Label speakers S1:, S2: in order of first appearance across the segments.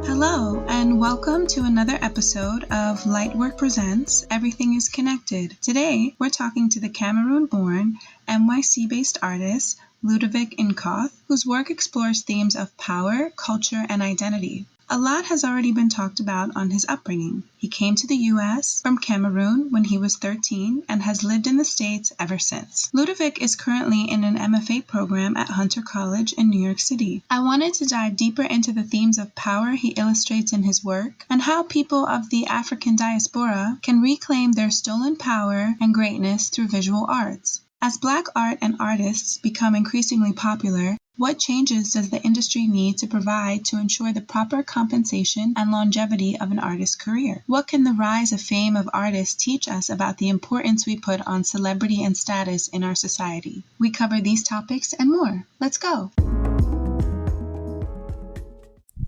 S1: Hello, and welcome to another episode of Lightwork Presents Everything is Connected. Today, we're talking to the Cameroon-born, NYC-based artist, Ludvoic Nkoth, whose work explores themes of power, culture, and identity. A lot has already been talked about on his upbringing. He came to the U.S. from Cameroon when he was 13 and has lived in the States ever since. Ludovic is currently in an MFA program at Hunter College in New York City. I wanted to dive deeper into the themes of power he illustrates in his work and how people of the African diaspora can reclaim their stolen power and greatness through visual arts. As Black art and artists become increasingly popular, what changes does the industry need to provide to ensure the proper compensation and longevity of an artist's career? What can the rise of fame of artists teach us about the importance we put on celebrity and status in our society? We cover these topics and more. Let's go.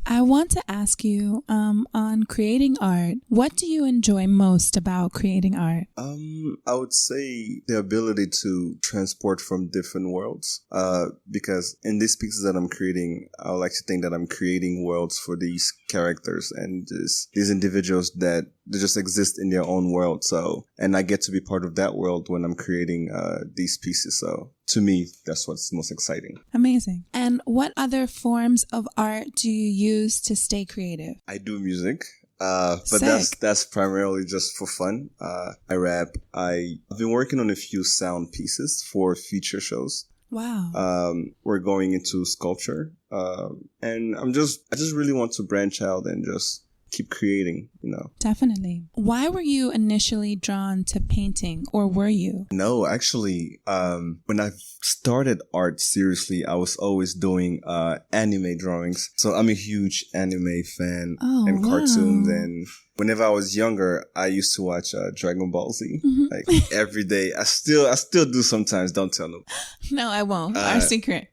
S2: I want to ask you, on creating art, what do you enjoy most about creating art?
S3: I would say the ability to transport from different worlds. Because in these pieces that I'm creating, I like to think that I'm creating worlds for these characters and these individuals that they just exist in their own world. So, and I get to be part of that world when I'm creating these pieces. So, to me, that's what's most exciting.
S2: Amazing. And what other forms of art do you use to stay creative?
S3: I do music. But
S2: Sick.
S3: that's primarily just for fun. I rap. I've been working on a few sound pieces for feature shows.
S2: Wow.
S3: We're going into sculpture. And I just really want to branch out and just keep creating,
S2: Definitely. Why were you initially drawn to painting, or were you?
S3: No, actually, when I started art seriously, I was always doing anime drawings. So I'm a huge anime fan and cartoons. And whenever I was younger, I used to watch Dragon Ball Z like every day. I still do sometimes. Don't tell them.
S2: No, I won't. Our secret.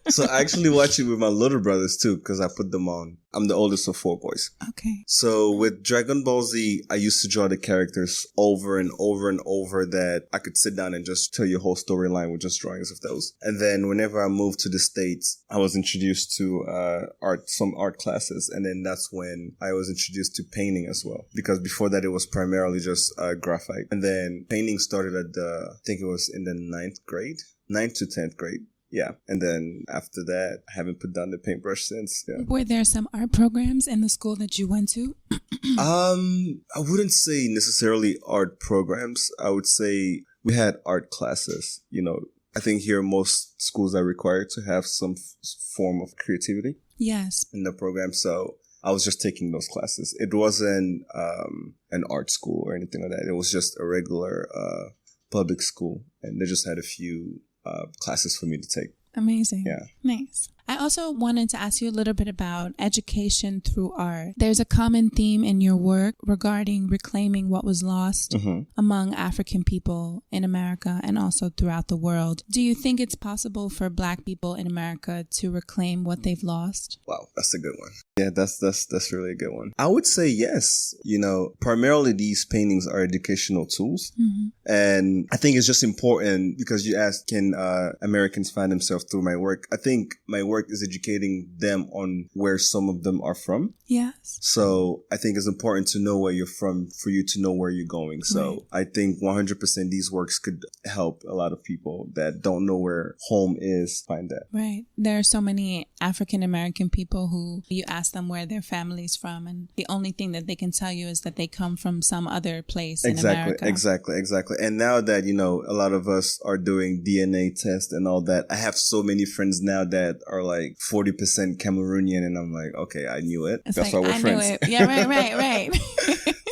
S3: So I actually watch it with my little brothers too, because I put them on. I'm the oldest of 4 boys.
S2: Okay.
S3: So with Dragon Ball Z, I used to draw the characters over and over and over that I could sit down and just tell you a whole storyline with just drawings of those. And then whenever I moved to the States, I was introduced to some art classes. And then that's when I was introduced to painting as well. Because before that, it was primarily just graphite. And then painting started I think it was in the 9th to 10th grade. Yeah. And then after that, I haven't put down the paintbrush since. Yeah.
S2: Were there some art programs in the school that you went to?
S3: I wouldn't say necessarily art programs. I would say we had art classes. I think here most schools are required to have some form of creativity.
S2: Yes.
S3: In the program. So I was just taking those classes. It wasn't an art school or anything like that. It was just a regular public school. And they just had a few classes for me to take.
S2: Amazing.
S3: Yeah.
S2: Nice. I also wanted to ask you a little bit about education through art. There's a common theme in your work regarding reclaiming what was lost among African people in America and also throughout the world. Do you think it's possible for Black people in America to reclaim what they've lost?
S3: Wow, that's a good one. Yeah, that's really a good one. I would say yes. Primarily these paintings are educational tools. And I think it's just important because you asked, can Americans find themselves through my work? I think my work is educating them on where some of them are from.
S2: Yes.
S3: So I think it's important to know where you're from for you to know where you're going. So I think 100% these works could help a lot of people that don't know where home is find that.
S2: Right. There are so many African American people who you ask them where their family's from, and the only thing that they can tell you is that they come from some other place in America.
S3: Exactly. And now that, a lot of us are doing DNA tests and all that, I have so many friends now that are like 40% Cameroonian, and I'm like, okay, I knew it.
S2: It's
S3: That's
S2: like,
S3: why we're
S2: I
S3: friends.
S2: knew it. Yeah, right.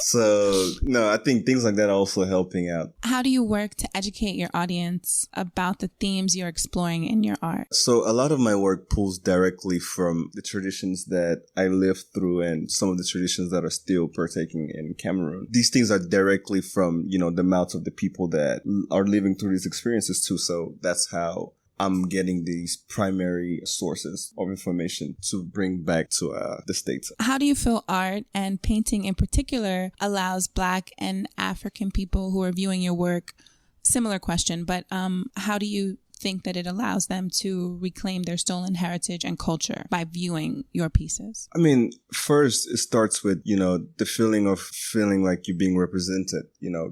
S3: So, no, I think things like that are also helping out.
S2: How do you work to educate your audience about the themes you're exploring in your art?
S3: So a lot of my work pulls directly from the traditions that I lived through and some of the traditions that are still partaking in Cameroon. These things are directly from, the mouths of the people that are living through these experiences too. So that's how I'm getting these primary sources of information to bring back to the States.
S2: How do you feel art and painting in particular allows Black and African people who are viewing your work, similar question, but how do you think that it allows them to reclaim their stolen heritage and culture by viewing your pieces?
S3: I mean, first, it starts with, the feeling of feeling like you're being represented,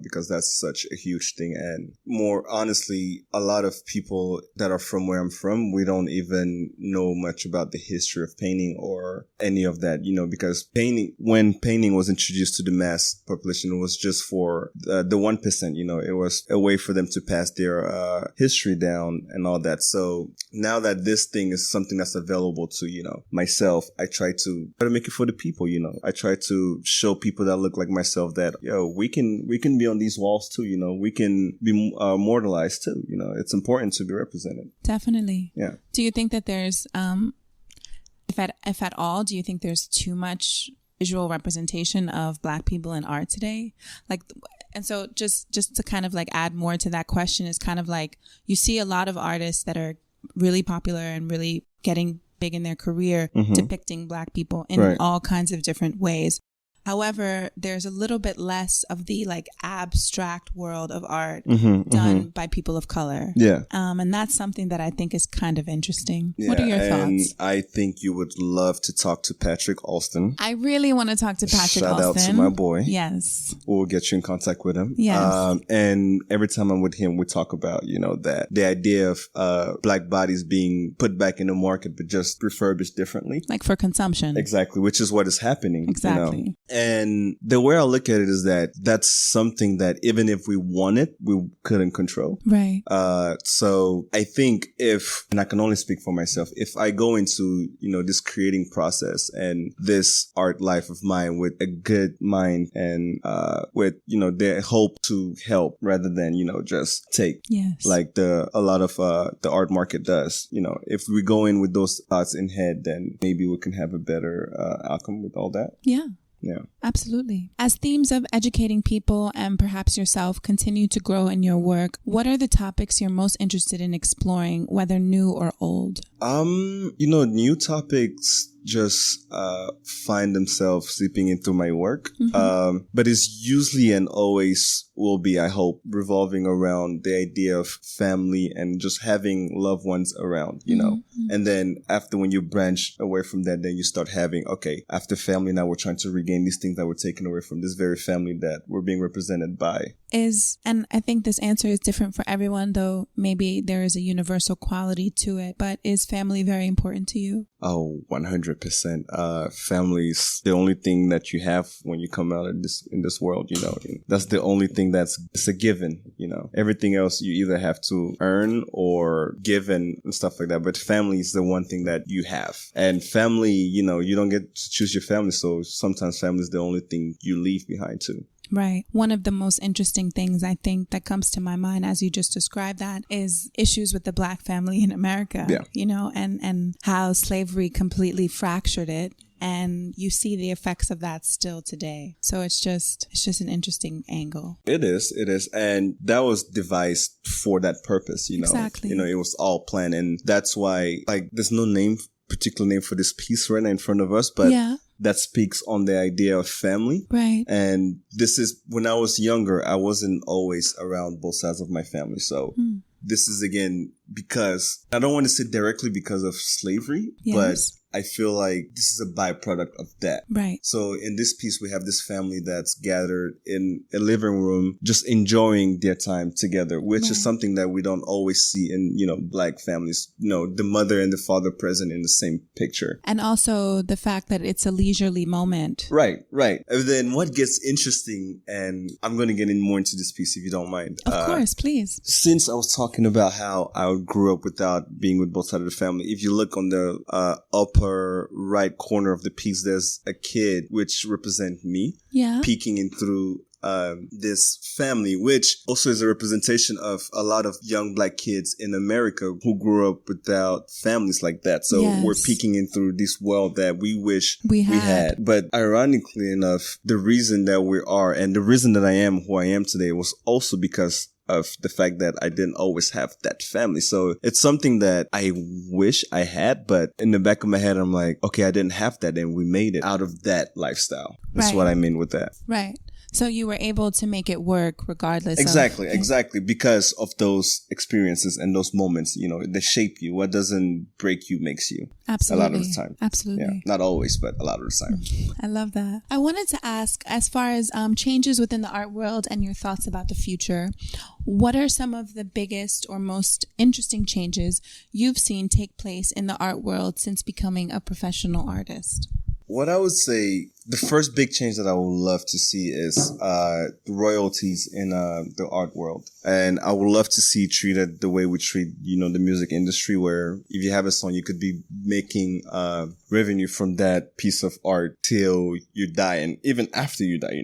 S3: because that's such a huge thing. And more honestly, a lot of people that are from where I'm from, we don't even know much about the history of painting or any of that, because when painting was introduced to the mass population, it was just for the 1%, it was a way for them to pass their history down and all that. So now that this thing is something that's available to, myself, I try to make it for the people, I try to show people that look like myself that, we can be on these walls too, we can be immortalized too, it's important to be represented.
S2: Definitely.
S3: Yeah.
S2: Do you think that there's, if at all, do you think there's too much visual representation of Black people in art today? And so just to kind of add more to that question is kind of you see a lot of artists that are really popular and really getting big in their career depicting Black people in all kinds of different ways. However, there's a little bit less of the abstract world of art done by people of color.
S3: Yeah.
S2: And that's something that I think is kind of interesting.
S3: Yeah,
S2: what are your
S3: and
S2: thoughts?
S3: I think you would love to talk to Patrick Alston.
S2: I really want to talk to Patrick Alston.
S3: Shout out to my boy.
S2: Yes.
S3: We'll get you in contact with him.
S2: Yes.
S3: And every time I'm with him, we talk about, that the idea of Black bodies being put back in the market, but just refurbished differently.
S2: For consumption.
S3: Exactly, which is what is happening.
S2: Exactly.
S3: And the way I look at it is that that's something that even if we wanted, we couldn't control.
S2: Right.
S3: So I think and I can only speak for myself, if I go into, this creating process and this art life of mine with a good mind and with, the hope to help rather than, just take.
S2: Yes.
S3: A lot of the art market does, if we go in with those thoughts in head, then maybe we can have a better outcome with all that.
S2: Yeah.
S3: Yeah.
S2: Absolutely. As themes of educating people and perhaps yourself continue to grow in your work, what are the topics you're most interested in exploring, whether new or old?
S3: New topics just find themselves seeping into my work. But it's usually and always will be, I hope, revolving around the idea of family and just having loved ones around, And then after, when you branch away from that, then you start having, okay, after family, now we're trying to regain these things that were taken away from this very family that we're being represented by.
S2: And I think this answer is different for everyone, though maybe there is a universal quality to it, but is family very important to you?
S3: Oh, 100%. Family's the only thing that you have when you come out in this world, That's the only thing it's a given, Everything else you either have to earn or give and stuff like that. But family is the one thing that you have. And family, you don't get to choose your family. So sometimes family is the only thing you leave behind too.
S2: Right. One of the most interesting things I think that comes to my mind as you just described that is issues with the Black family in America, and how slavery completely fractured it. And you see the effects of that still today. So it's just an interesting angle.
S3: It is. And that was devised for that purpose,
S2: Exactly.
S3: It was all planned. And that's why, there's no particular name for this piece right now in front of us, but that speaks on the idea of family.
S2: Right.
S3: And this is, when I was younger, I wasn't always around both sides of my family. So this is, again, because I don't want to say directly because of slavery, but I feel like this is a byproduct of that.
S2: Right.
S3: So in this piece, we have this family that's gathered in a living room, just enjoying their time together, which is something that we don't always see in, Black families, the mother and the father present in the same picture.
S2: And also the fact that it's a leisurely moment.
S3: Right. And then what gets interesting, and I'm going to get in more into this piece if you don't mind.
S2: Of course, please.
S3: Since I was talking about how I grew up without being with both sides of the family, if you look on the upper right corner of the piece, there's a kid which represents me peeking in through this family, which also is a representation of a lot of young Black kids in America who grew up without families like that. So we're peeking in through this world that we wish we had. But ironically enough, the reason that we are, and the reason that I am who I am today, was also because of the fact that I didn't always have that family. So it's something that I wish I had, but in the back of my head, I'm like, okay, I didn't have that, and we made it out of that lifestyle. That's what I mean with that.
S2: Right. So you were able to make it work regardless.
S3: Exactly. Because of those experiences and those moments, they shape you. What doesn't break you makes you.
S2: Absolutely.
S3: A lot of the time.
S2: Absolutely.
S3: Yeah. Not always, but a lot of the time.
S2: I love that. I wanted to ask, as far as changes within the art world and your thoughts about the future, what are some of the biggest or most interesting changes you've seen take place in the art world since becoming a professional artist?
S3: What I would say, the first big change that I would love to see is royalties in the art world. And I would love to see it treated the way we treat, the music industry, where if you have a song, you could be making revenue from that piece of art till you die, and even after you die,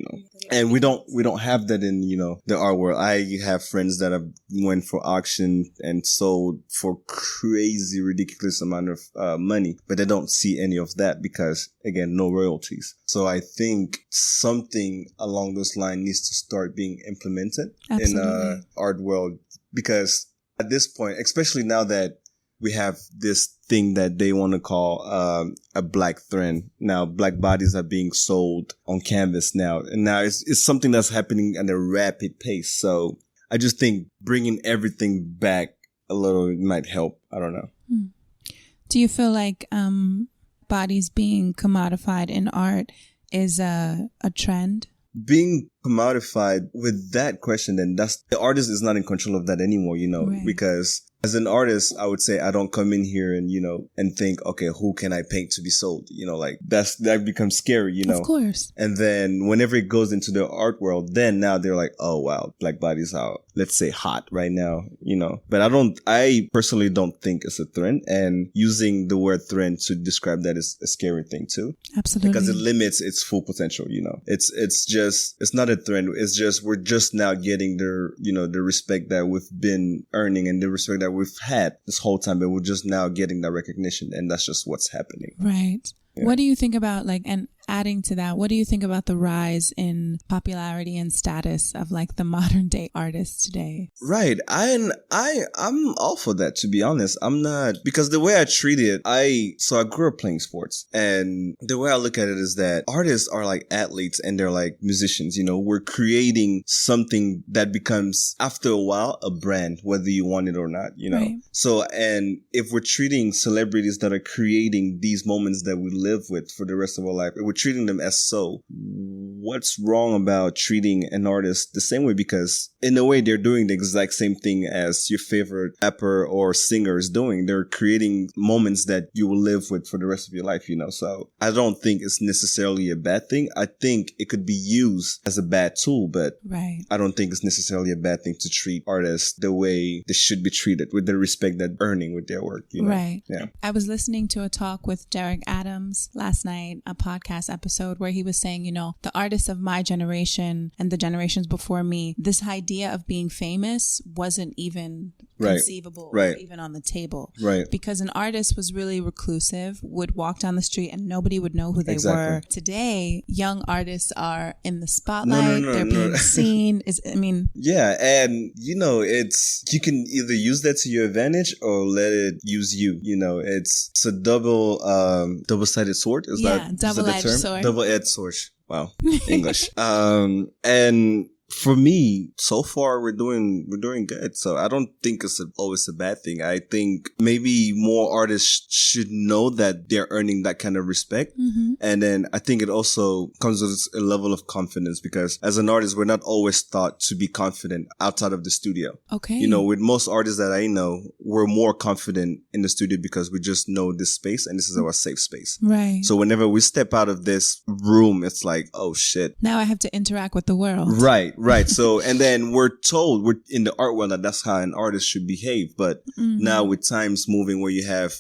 S3: And we don't have that in, the art world. I have friends that have went for auction and sold for crazy, ridiculous amount of money, but they don't see any of that because, again, no royalties. So I think something along those lines needs to start being implemented in the art world, because at this point, especially now that we have this thing that they want to call a black trend. Now, black bodies are being sold on canvas now. And now it's something that's happening at a rapid pace. So I just think bringing everything back a little might help. I don't know.
S2: Do you feel like bodies being commodified in art is a trend?
S3: Being commodified, with that question, then the artist is not in control of that anymore,
S2: Right.
S3: Because as an artist, I would say I don't come in here and, and think, okay, who can I paint to be sold? That becomes scary,
S2: Of course.
S3: And then whenever it goes into the art world, then now they're like, oh, wow, black bodies are, let's say, hot right now, But I personally don't think it's a trend. And using the word trend to describe that is a scary thing too.
S2: Absolutely.
S3: Because it limits its full potential, It's not a trend. It's just, we're just now getting the respect that we've been earning and the respect that we've had this whole time, but we're just now getting that recognition, and that's just what's happening.
S2: Right.
S3: Yeah.
S2: What do you think about, and adding to that, what do you think about the rise in popularity and status of the modern day artists today?
S3: Right. I'm all for that, to be honest. I'm not, because the way I treat it, I grew up playing sports, and the way I look at it is that artists are like athletes and they're like musicians, we're creating something that becomes, after a while, a brand, whether you want it or not,
S2: Right.
S3: So, and if we're treating celebrities that are creating these moments that we live with for the rest of our life, we're treating them as so, what's wrong about treating an artist the same way? Because in a way, they're doing the exact same thing as your favorite rapper or singer is doing. They're creating moments that you will live with for the rest of your life, So I don't think it's necessarily a bad thing. I think it could be used as a bad tool, but
S2: Right.
S3: I don't think it's necessarily a bad thing to treat artists the way they should be treated, with the respect that they're earning with their work,
S2: Right.
S3: Yeah.
S2: I was listening to a talk with Derek Adams last night, a podcast episode where he was saying, the artists of my generation and the generations before me, this idea of being famous wasn't even conceivable or even on the table.
S3: Right.
S2: Because an artist was really reclusive, would walk down the street and nobody would know who they were. Today, young artists are in the spotlight. They're being seen.
S3: Yeah. And, it's, you can either use that to your advantage or let it use you. It's a double-sided sword. Is that the term?
S2: Sword.
S3: Double-edged sword. Wow. English. And for me, so far we're doing good. So I don't think it's always a bad thing. I think maybe more artists should know that they're earning that kind of respect.
S2: Mm-hmm.
S3: And then I think it also comes with a level of confidence, because as an artist, we're not always taught to be confident outside of the studio.
S2: Okay.
S3: With most artists that I know, we're more confident in the studio because we just know this space and this is our safe space.
S2: Right.
S3: So whenever we step out of this room, it's like, oh shit.
S2: Now I have to interact with the world.
S3: Right. So, and then we're told in the art world that that's how an artist should behave. But now with times moving where you have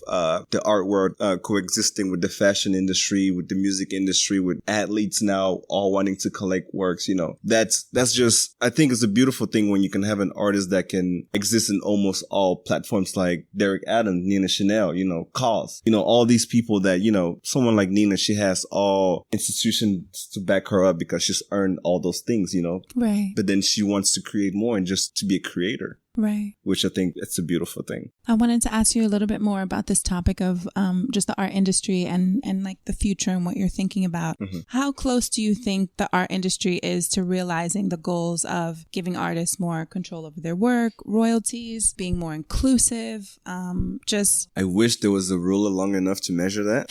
S3: the art world coexisting with the fashion industry, with the music industry, with athletes now all wanting to collect works, that's just, I think it's a beautiful thing when you can have an artist that can exist in almost all platforms, like Derek Adams, Nina Chanel, Cause, all these people that, someone like Nina, she has all institutions to back her up because she's earned all those things,
S2: Right. Right.
S3: But then she wants to create more and just to be a creator.
S2: Right.
S3: Which I think it's a beautiful thing.
S2: I wanted to ask you a little bit more about this topic of just the art industry and like the future and what you're thinking about. Mm-hmm. How close do you think the art industry is to realizing the goals of giving artists more control over their work, royalties, being more inclusive? I
S3: wish there was a ruler long enough to measure that.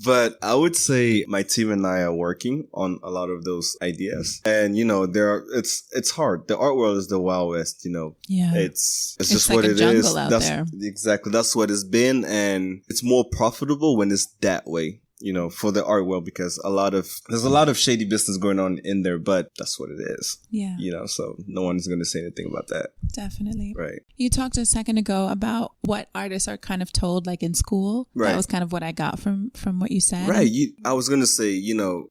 S3: But I would say my team and I are working on a lot of those ideas. And, it's hard. The art world is the Wild West,
S2: Yeah.
S3: It's just
S2: like
S3: what it is.
S2: That's there.
S3: Exactly. That's what it's been. And it's more profitable when it's that way. For the art world, because there's a lot of shady business going on in there, but that's what it is.
S2: Yeah.
S3: So no one's going to say anything about that.
S2: Definitely.
S3: Right.
S2: You talked a second ago about what artists are kind of told, like in school.
S3: Right.
S2: That was kind of what I got from what you said.
S3: Right. I was going to say,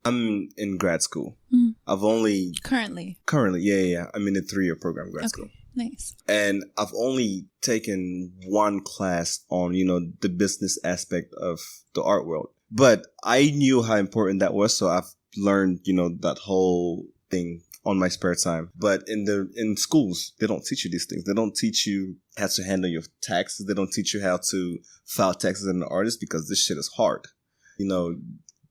S3: I'm in grad school.
S2: Mm.
S3: I've only...
S2: Currently.
S3: Yeah. I'm in a 3-year program grad school.
S2: Nice.
S3: And I've only taken one class on, the business aspect of the art world. But I knew how important that was, so I've learned, that whole thing on my spare time. But in schools, they don't teach you these things. They don't teach you how to handle your taxes. They don't teach you how to file taxes as an artist, because this shit is hard.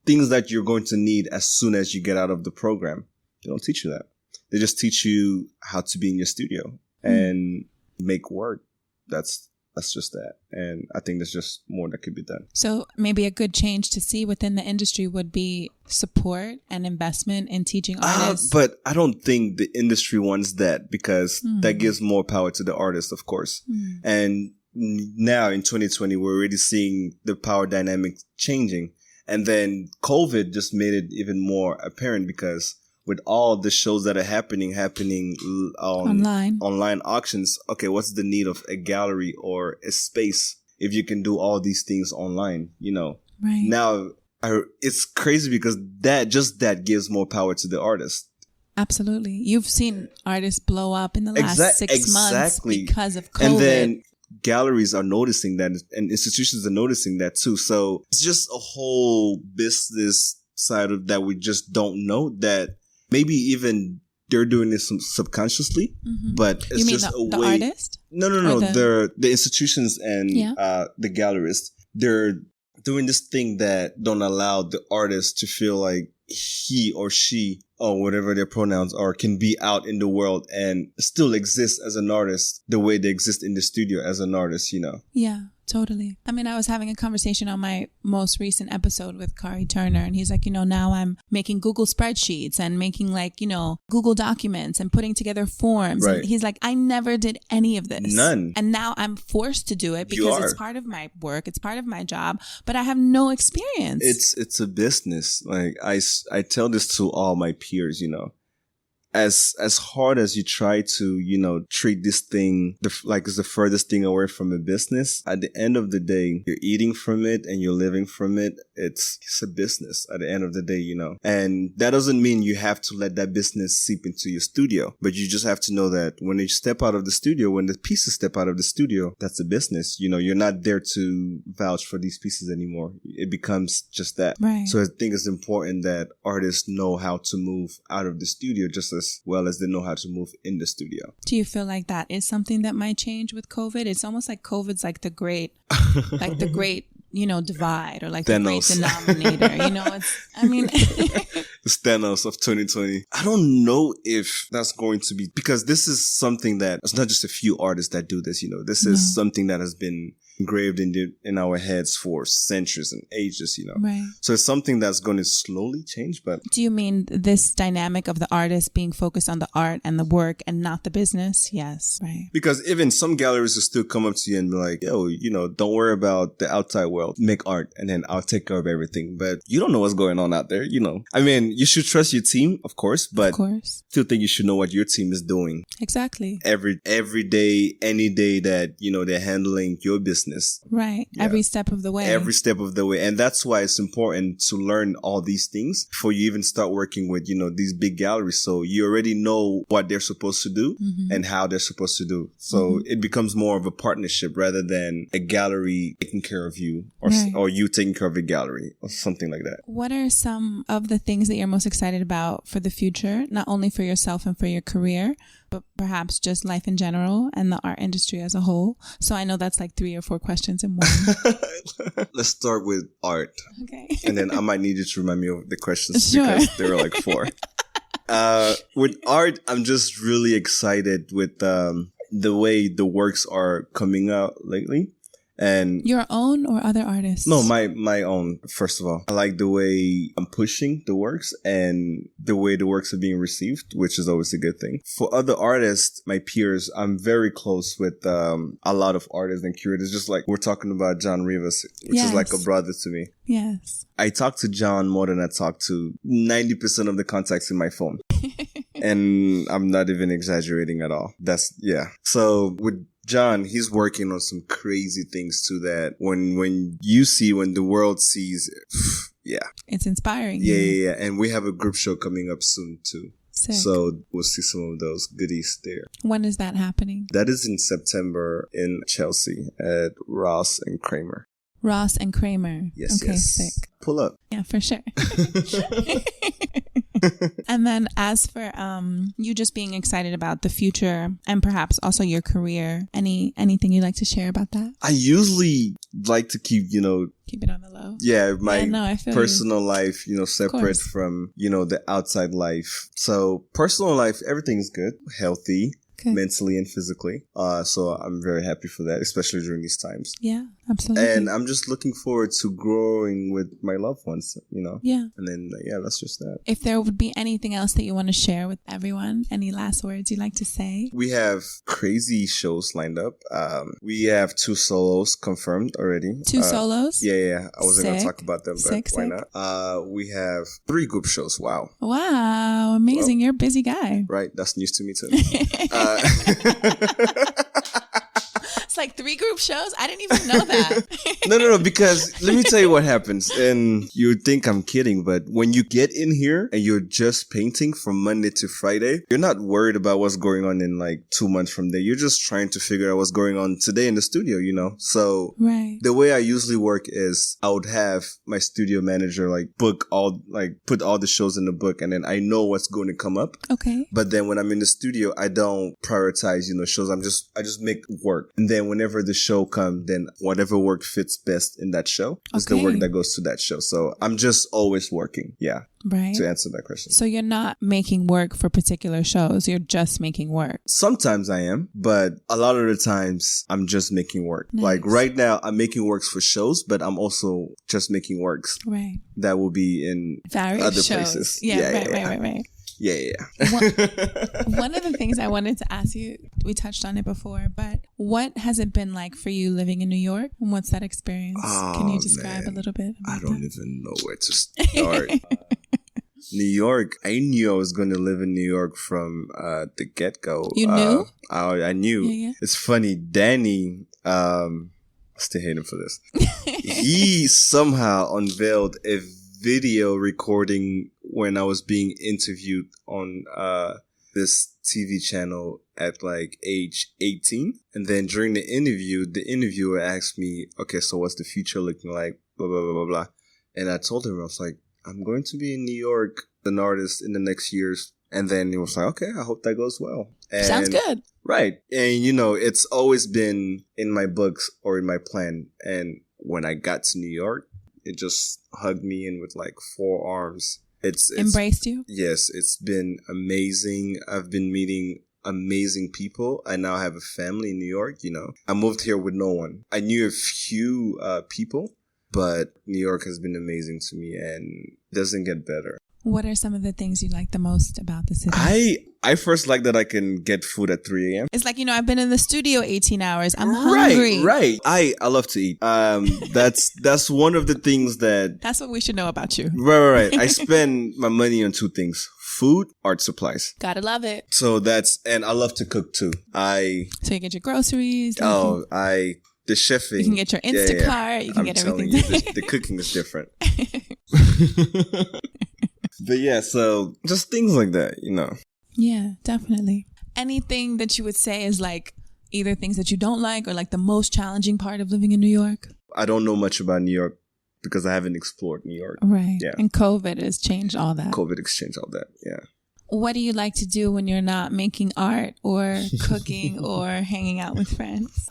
S3: Things that you're going to need as soon as you get out of the program. They don't teach you that. They just teach you how to be in your studio and make work. That's just that. And I think there's just more that could be done.
S2: So maybe a good change to see within the industry would be support and investment in teaching artists.
S3: But I don't think the industry wants that, because that gives more power to the artist, of course. And now in 2020, we're already seeing the power dynamic changing. And then COVID just made it even more apparent, because with all the shows that are happening on online auctions, okay, what's the need of a gallery or a space if you can do all these things online,
S2: Right.
S3: Now, it's crazy, because that gives more power to the artist.
S2: Absolutely. You've seen artists blow up in the last 6 months because of COVID.
S3: And then galleries are noticing that, and institutions are noticing that too. So it's just a whole business side of that we just don't know, that maybe even they're doing this subconsciously, but it's just a way.
S2: The artist?
S3: No. The institutions and the gallerists, they're doing this thing that don't allow the artist to feel like he or she, or whatever their pronouns are, can be out in the world and still exist as an artist the way they exist in the studio as an artist,
S2: Yeah. Totally. I mean, I was having a conversation on my most recent episode with Kari Turner, and he's like, now I'm making Google spreadsheets and making Google documents and putting together forms.
S3: Right.
S2: And he's like, I never did any of this.
S3: None.
S2: And now I'm forced to do it because it's part of my work. It's part of my job, but I have no experience.
S3: It's a business. Like I tell this to all my peers, as hard as you try to, treat this thing like it's the furthest thing away from a business, at the end of the day, you're eating from it and you're living from it. It's a business at the end of the day, And that doesn't mean you have to let that business seep into your studio, but you just have to know that when you step out of the studio, when the pieces step out of the studio, that's a business. You're not there to vouch for these pieces anymore. It becomes just that.
S2: Right.
S3: So I think it's important that artists know how to move out of the studio just as well as they know how to move in the studio.
S2: Do you feel like that is something that might change with COVID? It's almost like COVID's like the great, divide, or like
S3: Thanos.
S2: The great denominator.
S3: It's Thanos of 2020. I don't know if that's going to be, because this is something that it's not just a few artists that do this. This is something that has been engraved in our heads for centuries and ages,
S2: Right.
S3: So it's something that's going to slowly change. But
S2: do you mean this dynamic of the artist being focused on the art and the work and not the business? Yes. Right.
S3: Because even some galleries will still come up to you and be like, yo, don't worry about the outside world. Make art and then I'll take care of everything. But you don't know what's going on out there, I mean, you should trust your team, of course, but still think you should know what your team is doing.
S2: Exactly.
S3: Every day, any day that, they're handling your business. business.
S2: Right. Yeah. Every step of the way.
S3: Every step of the way. And that's why it's important to learn all these things before you even start working with, these big galleries. So you already know what they're supposed to do and how they're supposed to do. So it becomes more of a partnership rather than a gallery taking care of you or you taking care of a gallery or something like that.
S2: What are some of the things that you're most excited about for the future, not only for yourself and for your career, but perhaps just life in general and the art industry as a whole? So I know that's like 3 or 4 questions in one.
S3: Let's start with art.
S2: Okay.
S3: And then I might need you to remind me of the questions because there are like 4. With art, I'm just really excited with the way the works are coming out lately. And
S2: your own or other artists?
S3: No, my own, first of all. I like the way I'm pushing the works and the way the works are being received, which is always a good thing. For other artists, my peers, I'm very close with a lot of artists and curators, just like we're talking about John Rivas, which is like a brother to me.
S2: Yes.
S3: I talk to John more than I talk to 90% of the contacts in my phone. And I'm not even exaggerating at all. So with John, he's working on some crazy things too that when the world sees,
S2: it's inspiring.
S3: Yeah. And we have a group show coming up soon too.
S2: Sick.
S3: So we'll see some of those goodies there.
S2: When is that happening?
S3: That is in September in Chelsea at Ross and Kramer.
S2: Ross and Kramer.
S3: Yes,
S2: okay,
S3: yes.
S2: Sick.
S3: Pull up.
S2: Yeah, for sure. And then as for you just being excited about the future and perhaps also your career, anything you'd like to share about that?
S3: I usually like to keep it
S2: on the low.
S3: Yeah, my personal life, separate from, the outside life. So personal life, everything's good, healthy. Good. Mentally and physically. So I'm very happy for that, especially during these times.
S2: Yeah, absolutely.
S3: And I'm just looking forward to growing with my loved ones,
S2: Yeah.
S3: And then, that's just that.
S2: If there would be anything else that you want to share with everyone, any last words you'd like to say?
S3: We have crazy shows lined up. We have 2 solos confirmed already.
S2: 2 solos?
S3: Yeah. I wasn't going to talk about them, but why not? We have 3 group shows. Wow.
S2: Wow. Amazing. You're a busy guy.
S3: Right. That's news to me too.
S2: It's like 3 group shows? I didn't even know that.
S3: No, because let me tell you what happens. And you think I'm kidding, but when you get in here and you're just painting from Monday to Friday, you're not worried about what's going on in like 2 months from there. You're just trying to figure out what's going on today in the studio, So the way I usually work is I would have my studio manager put all the shows in the book, and then I know what's going to come up.
S2: Okay.
S3: But then when I'm in the studio, I don't prioritize, shows. I just make work. And then whenever the show comes, then whatever work fits best in that show is the work that goes to that show. So I'm just always working. Yeah.
S2: Right.
S3: To answer that question.
S2: So you're not making work for particular shows. You're just making work.
S3: Sometimes I am, but a lot of the times I'm just making work.
S2: Nice.
S3: Like right now I'm making works for shows, but I'm also just making works.
S2: Right.
S3: That will be in
S2: various
S3: other
S2: shows.
S3: places.
S2: Yeah, right.
S3: Yeah.
S2: One of the things I wanted to ask you, we touched on it before, but what has it been like for you living in New York? And what's that experience? Can you describe a little bit?
S3: I don't even know where to start. New York, I knew I was going to live in New York from the get-go.
S2: You knew?
S3: I knew.
S2: Yeah.
S3: It's funny, Danny, I still hate him for this. He somehow unveiled a video recording when I was being interviewed on this TV channel at like age 18. And then during the interviewer asked me, okay, so what's the future looking like? Blah, blah, blah, blah, blah. And I told him, I was like, I'm going to be in New York, an artist in the next years. And then he was like, okay, I hope that goes well. And
S2: sounds good.
S3: Right. And, it's always been in my books or in my plan. And when I got to New York, it just hugged me in with like 4 arms. It's
S2: embraced you?
S3: Yes, it's been amazing. I've been meeting amazing people. I now have a family in New York, I moved here with no one. I knew a few people, but New York has been amazing to me and it doesn't get better.
S2: What are some of the things you like the most about the city?
S3: I first like that I can get food at 3 a.m.
S2: It's like, I've been in the studio 18 hours. I'm hungry.
S3: Right. I love to eat. That's one of the things
S2: that's what we should know about you.
S3: Right. I spend my money on 2 things. Food, art supplies.
S2: Gotta love it.
S3: So and I love to cook too.
S2: So you get your groceries?
S3: I The chefing.
S2: You can get your Instacart. You can get everything.
S3: The cooking is different. But yeah, so just things like that,
S2: Yeah, definitely. Anything that you would say is like either things that you don't like or like the most challenging part of living in New York?
S3: I don't know much about New York because I haven't explored New York.
S2: Right.
S3: Yeah.
S2: And COVID has changed all that.
S3: COVID has changed all that. Yeah.
S2: What do you like to do when you're not making art or cooking or hanging out with friends?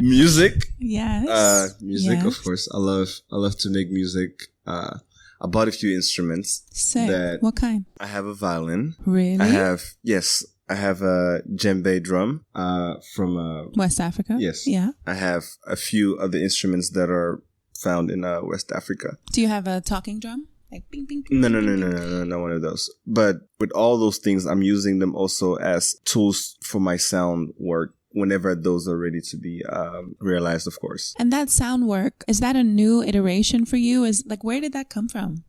S3: Music.
S2: Yes.
S3: Music,
S2: yes.
S3: Of course. I love to make music. I bought a few instruments.
S2: Sick. What kind? I
S3: have a violin.
S2: Really?
S3: I have a djembe drum from
S2: West Africa.
S3: Yes.
S2: Yeah.
S3: I have a few other instruments that are found in West Africa.
S2: Do you have a talking drum? Like bing, bing, bing,
S3: No, not one of those. But with all those things, I'm using them also as tools for my sound work whenever those are ready to be realized, of course.
S2: And that sound work, is that a new iteration for you? Is like, where did that come from?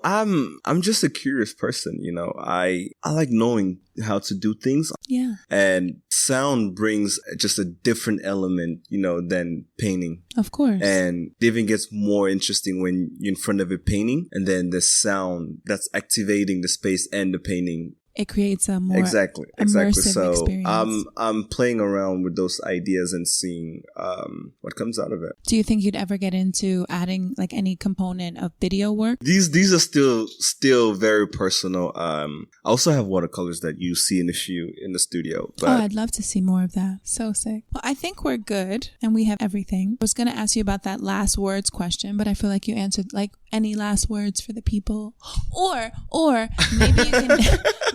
S3: I'm just a curious person. I like knowing how to do things.
S2: Yeah.
S3: And sound brings just a different element, than painting.
S2: Of course.
S3: And it even gets more interesting when you're in front of a painting and then the sound that's activating the space and the painting.
S2: It creates a more
S3: exactly.
S2: immersive
S3: So
S2: experience.
S3: I'm playing around with those ideas and seeing what comes out of it.
S2: Do you think you'd ever get into adding like any component of video work?
S3: These are still very personal. I also have watercolors that you see in the studio. But
S2: I'd love to see more of that. So sick. Well, I think we're good and we have everything. I was going to ask you about that last words question, but I feel like you answered like any last words for the people, or maybe you can.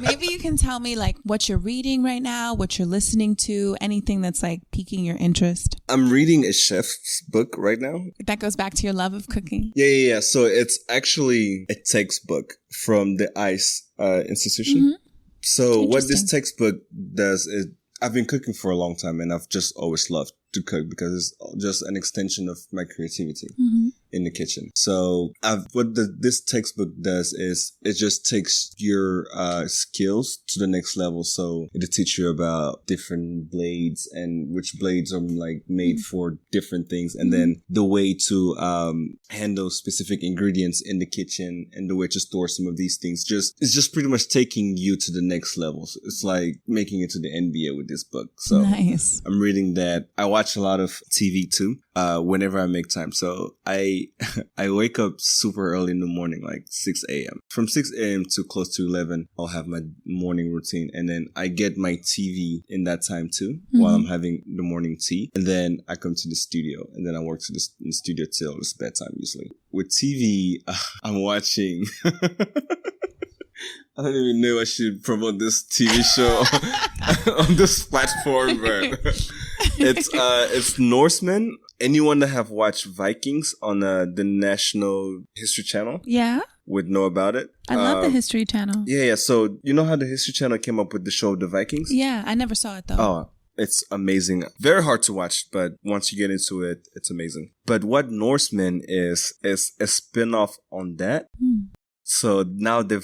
S2: Maybe you can tell me like what you're reading right now, what you're listening to, anything that's like piquing your interest.
S3: I'm reading a chef's book right now.
S2: That goes back to your love of cooking.
S3: Yeah. So it's actually a textbook from the ICE institution.
S2: Mm-hmm.
S3: So what this textbook does is, I've been cooking for a long time and I've just always loved to cook because it's just an extension of my creativity. Mm-hmm. In the kitchen. So this textbook does is it just takes your skills to the next level. So it'll teach you about different blades and which blades are like made for different things, and then the way to handle specific ingredients in the kitchen and the way to store some of these things. It's just pretty much taking you to the next level. So it's like making it to the NBA with this book. So
S2: nice.
S3: I'm reading that. I watch a lot of TV too. Whenever I make time. So I wake up super early in the morning, like 6 a.m. From 6 a.m. to close to 11, I'll have my morning routine. And then I get my TV in that time too, while I'm having the morning tea. And then I come to the studio and then I work in the studio till it's bedtime usually. With TV, I'm watching... I don't even know I should promote this TV show on this platform, but it's Norsemen. Anyone that have watched Vikings on the National History Channel, would know about it.
S2: I love the History Channel.
S3: Yeah. So you know how the History Channel came up with the show of the Vikings?
S2: Yeah, I never saw it though.
S3: Oh, it's amazing. Very hard to watch, but once you get into it, it's amazing. But what Norsemen is a spin-off on that. So now the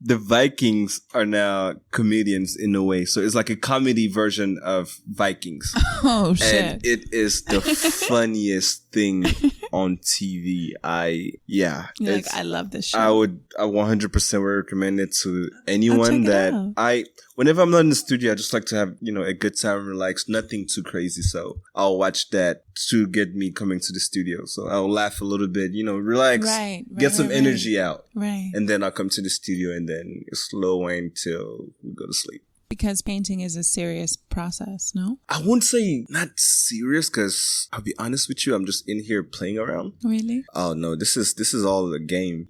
S3: Vikings are now comedians in a way. So it's like a comedy version of Vikings.
S2: Oh, shit.
S3: And it is the funniest thing on TV.
S2: You're like, I love this show.
S3: I 100% recommend it to anyone whenever I'm not in the studio, I just like to have, a good time, relax, nothing too crazy. So I'll watch that to get me coming to the studio. So I'll laugh a little bit, relax, get some energy out.
S2: Right.
S3: And then I'll come to the studio and then slow wind till we go to sleep.
S1: Because painting is a serious process, no?
S3: I wouldn't say not serious, because I'll be honest with you, I'm just in here playing around.
S1: Really?
S3: Oh no, this is all a game,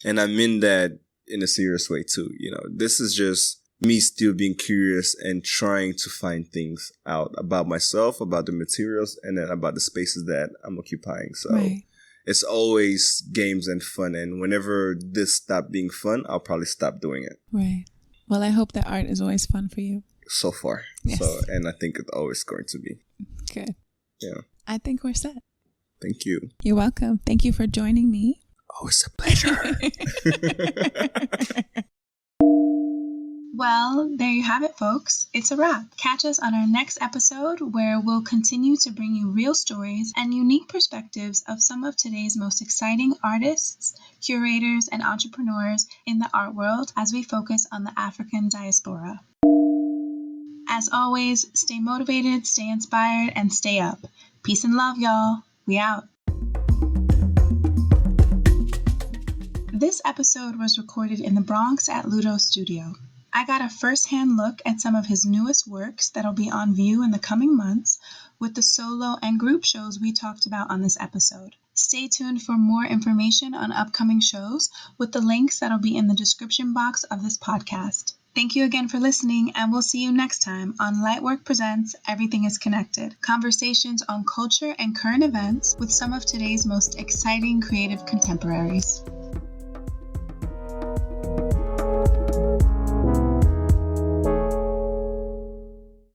S3: and I mean that in a serious way too. This is just me still being curious and trying to find things out about myself, about the materials, and then about the spaces that I'm occupying. So It's always games and fun, and whenever this stops being fun, I'll probably stop doing it.
S1: Right. Well, I hope that art is always fun for you.
S3: So far.
S1: Yes.
S3: And I think it's always going to be.
S1: Good.
S3: Yeah.
S1: I think we're set.
S3: Thank you.
S1: You're welcome. Thank you for joining me.
S3: Oh, it's a pleasure.
S1: Well, there you have it, folks. It's a wrap. Catch us on our next episode where we'll continue to bring you real stories and unique perspectives of some of today's most exciting artists, curators, and entrepreneurs in the art world as we focus on the African diaspora. As always, stay motivated, stay inspired, and stay up. Peace and love, y'all. We out. This episode was recorded in the Bronx at Ludo Studio. I got a first-hand look at some of his newest works that'll be on view in the coming months with the solo and group shows we talked about on this episode. Stay tuned for more information on upcoming shows with the links that'll be in the description box of this podcast. Thank you again for listening, and we'll see you next time on Lightwork Presents Everything is Connected, conversations on culture and current events with some of today's most exciting creative contemporaries.